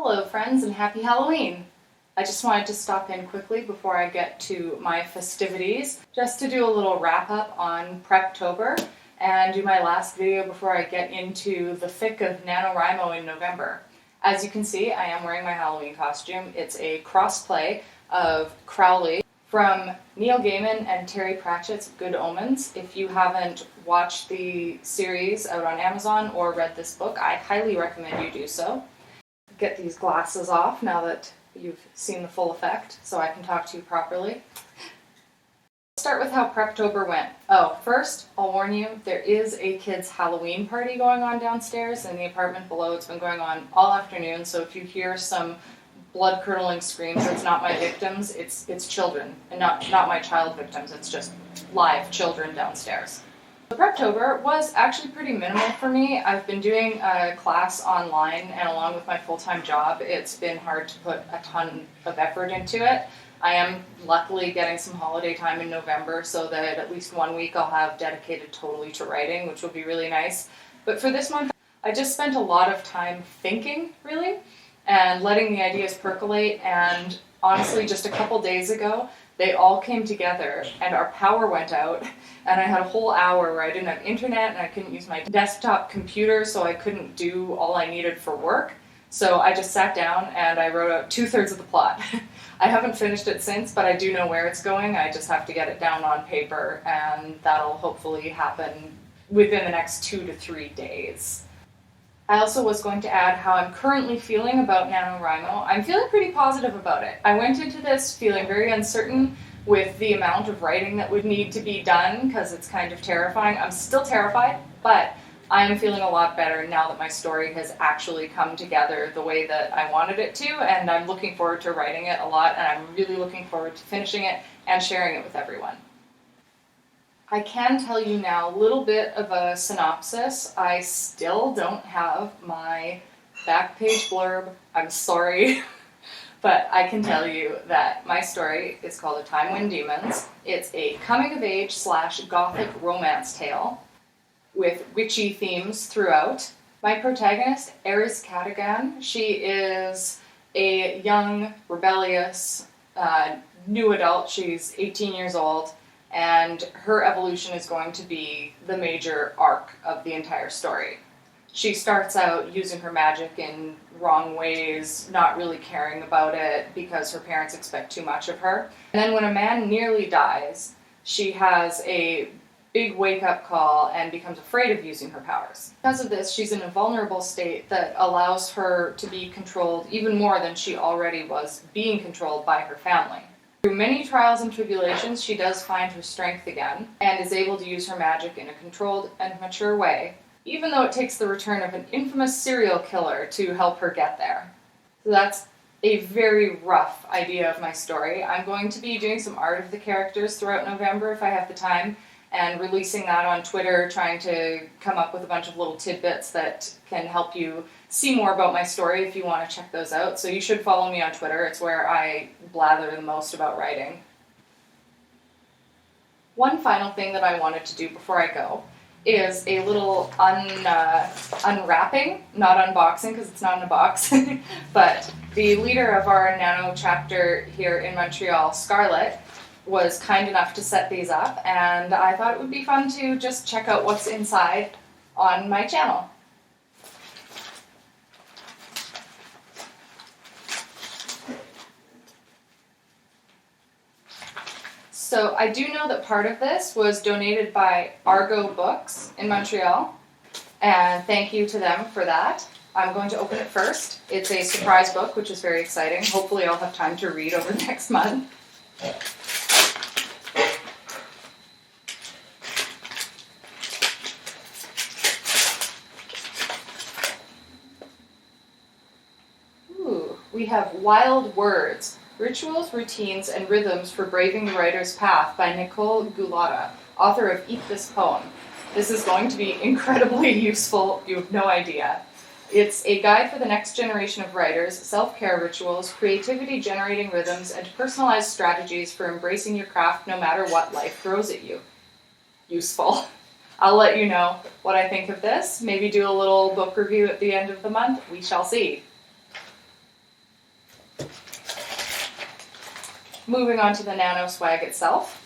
Hello friends and happy Halloween! I just wanted to stop in quickly before I get to my festivities, just to do a little wrap up on Preptober and do my last video before I get into the thick of NaNoWriMo in November. As you can see, I am wearing my Halloween costume. It's a crossplay of Crowley from Neil Gaiman and Terry Pratchett's Good Omens. If you haven't watched the series out on Amazon or read this book, I highly recommend you do so. Get these glasses off now that you've seen the full effect so I can talk to you properly. Let's start with how Preptober went. Oh, first, I'll warn you, there is a kids' Halloween party going on downstairs in the apartment below. It's been going on all afternoon, so if you hear some blood-curdling screams, it's not my victims, it's children, and not my child victims, it's just live children downstairs. The Preptober was actually pretty minimal for me. I've been doing a class online, and along with my full-time job, it's been hard to put a ton of effort into it. I am luckily getting some holiday time in November, so that at least 1 week I'll have dedicated totally to writing, which will be really nice. But for this month, I just spent a lot of time thinking, really, and letting the ideas percolate, and honestly, just a couple days ago, they all came together and our power went out and I had a whole hour where I didn't have internet and I couldn't use my desktop computer, so I couldn't do all I needed for work. So I just sat down and I wrote out 2/3 of the plot. I haven't finished it since, but I do know where it's going. I just have to get it down on paper, and that'll hopefully happen within the next 2 to 3 days. I also was going to add how I'm currently feeling about NaNoWriMo. I'm feeling pretty positive about it. I went into this feeling very uncertain with the amount of writing that would need to be done because it's kind of terrifying. I'm still terrified, but I'm feeling a lot better now that my story has actually come together the way that I wanted it to, and I'm looking forward to writing it a lot, and I'm really looking forward to finishing it and sharing it with everyone. I can tell you now a little bit of a synopsis. I still don't have my back page blurb. I'm sorry. But I can tell you that my story is called A Time When Demons. It's a coming-of-age / gothic romance tale with witchy themes throughout. My protagonist, Eris Cadigan, she is a young, rebellious, new adult. She's 18 years old. And her evolution is going to be the major arc of the entire story. She starts out using her magic in wrong ways, not really caring about it because her parents expect too much of her. And then when a man nearly dies, she has a big wake-up call and becomes afraid of using her powers. Because of this, she's in a vulnerable state that allows her to be controlled even more than she already was being controlled by her family. Through many trials and tribulations, she does find her strength again, and is able to use her magic in a controlled and mature way, even though it takes the return of an infamous serial killer to help her get there. So that's a very rough idea of my story. I'm going to be doing some art of the characters throughout November if I have the time, and releasing that on Twitter, trying to come up with a bunch of little tidbits that can help you see more about my story if you want to check those out. So you should follow me on Twitter. It's where I blather the most about writing. One final thing that I wanted to do before I go is a little unwrapping, not unboxing because it's not in a box, but the leader of our Nano chapter here in Montreal, Scarlett, was kind enough to set these up, and I thought it would be fun to just check out what's inside on my channel. So I do know that part of this was donated by Argo Books in Montreal, and thank you to them for that. I'm going to open it first. It's a surprise book, which is very exciting. Hopefully I'll have time to read over the next month. We have Wild Words, Rituals, Routines, and Rhythms for Braving the Writer's Path by Nicole Gulata, author of Eat This Poem. This is going to be incredibly useful, you have no idea. It's a guide for the next generation of writers, self-care rituals, creativity-generating rhythms, and personalized strategies for embracing your craft no matter what life throws at you. Useful. I'll let you know what I think of this, maybe do a little book review at the end of the month, we shall see. moving on to the Nano swag itself.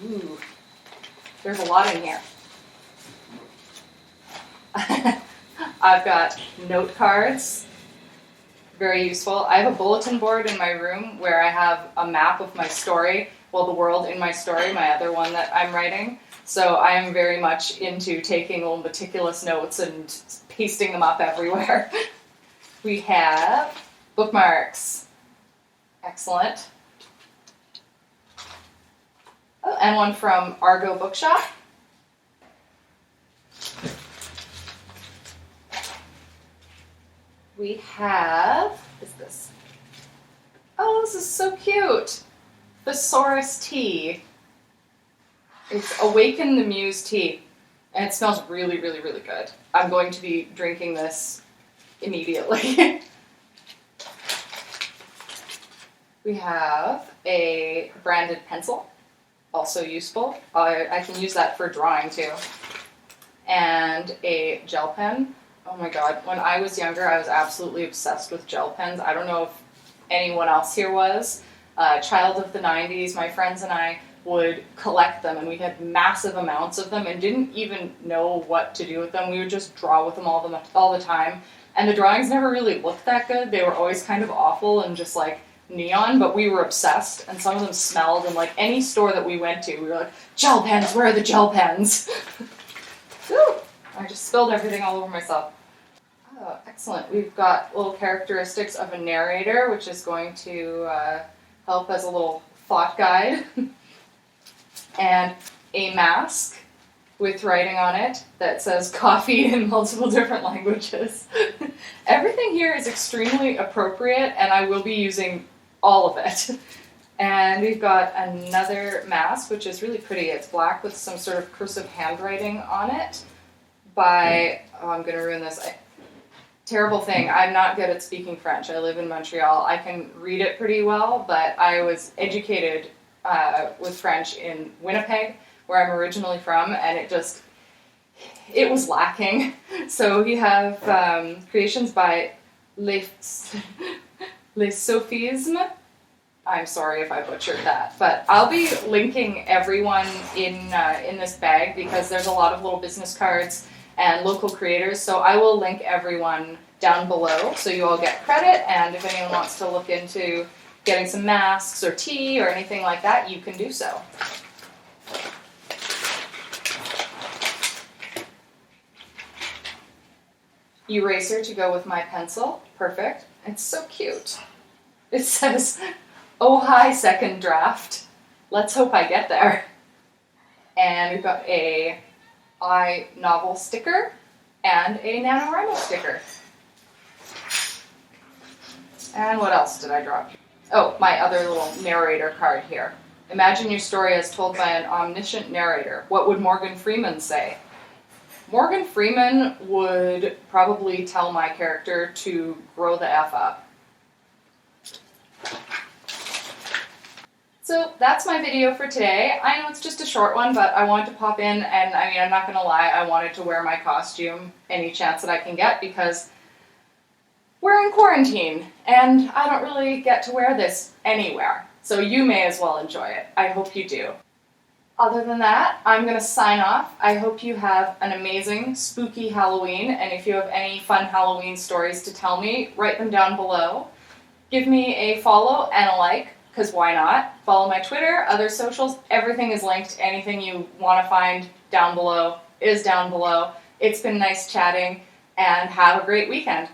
Ooh, there's a lot in here. I've got note cards, very useful. I have a bulletin board in my room where I have a map of my story, well, the world in my story, my other one that I'm writing. So I am very much into taking little meticulous notes and pasting them up everywhere. We have bookmarks. Excellent. Oh, and one from Argo Bookshop. We have, what is this? Oh, this is so cute. Thesaurus tea. It's Awaken the Muse tea. And it smells really, really, really good. I'm going to be drinking this immediately. We have a branded pencil. Also useful. I can use that for drawing too. And a gel pen. Oh my god, when I was younger, I was absolutely obsessed with gel pens. I don't know if anyone else here was. Child of the 90s, my friends and I would collect them, and we had massive amounts of them and didn't even know what to do with them. We would just draw with them all the time. And the drawings never really looked that good. They were always kind of awful and just like neon, but we were obsessed, and some of them smelled, and like any store that we went to, we were like, gel pens, where are the gel pens? Woo! I just spilled everything all over myself. Oh, excellent. We've got little characteristics of a narrator, which is going to help as a little thought guide. And a mask with writing on it that says coffee in multiple different languages. Everything here is extremely appropriate, and I will be using all of it. And we've got another mask, which is really pretty. It's black with some sort of cursive handwriting on it by, oh, I'm going to ruin this. Terrible thing, I'm not good at speaking French. I live in Montreal. I can read it pretty well, but I was educated with French in Winnipeg, where I'm originally from, and it was lacking. So we have creations by Les Sophismes. I'm sorry if I butchered that, but I'll be linking everyone in this bag because there's a lot of little business cards and local creators, so I will link everyone down below so you all get credit, and if anyone wants to look into getting some masks or tea or anything like that, you can do so. Eraser to go with my pencil. Perfect. It's so cute. It says, "Oh hi, second draft. Let's hope I get there." And we've got a iNovel sticker and a NaNoWriMo sticker. And what else did I drop? Oh, my other little narrator card here. Imagine your story as told by an omniscient narrator. What would Morgan Freeman say? Morgan Freeman would probably tell my character to grow the F up. So that's my video for today. I know it's just a short one, but I wanted to pop in, and I mean, I'm not going to lie, I wanted to wear my costume any chance that I can get because we're in quarantine, and I don't really get to wear this anywhere. So you may as well enjoy it. I hope you do. Other than that, I'm going to sign off. I hope you have an amazing, spooky Halloween, and if you have any fun Halloween stories to tell me, write them down below. Give me a follow and a like, because why not? Follow my Twitter, other socials, everything is linked. Anything you want to find down below is down below. It's been nice chatting, and have a great weekend.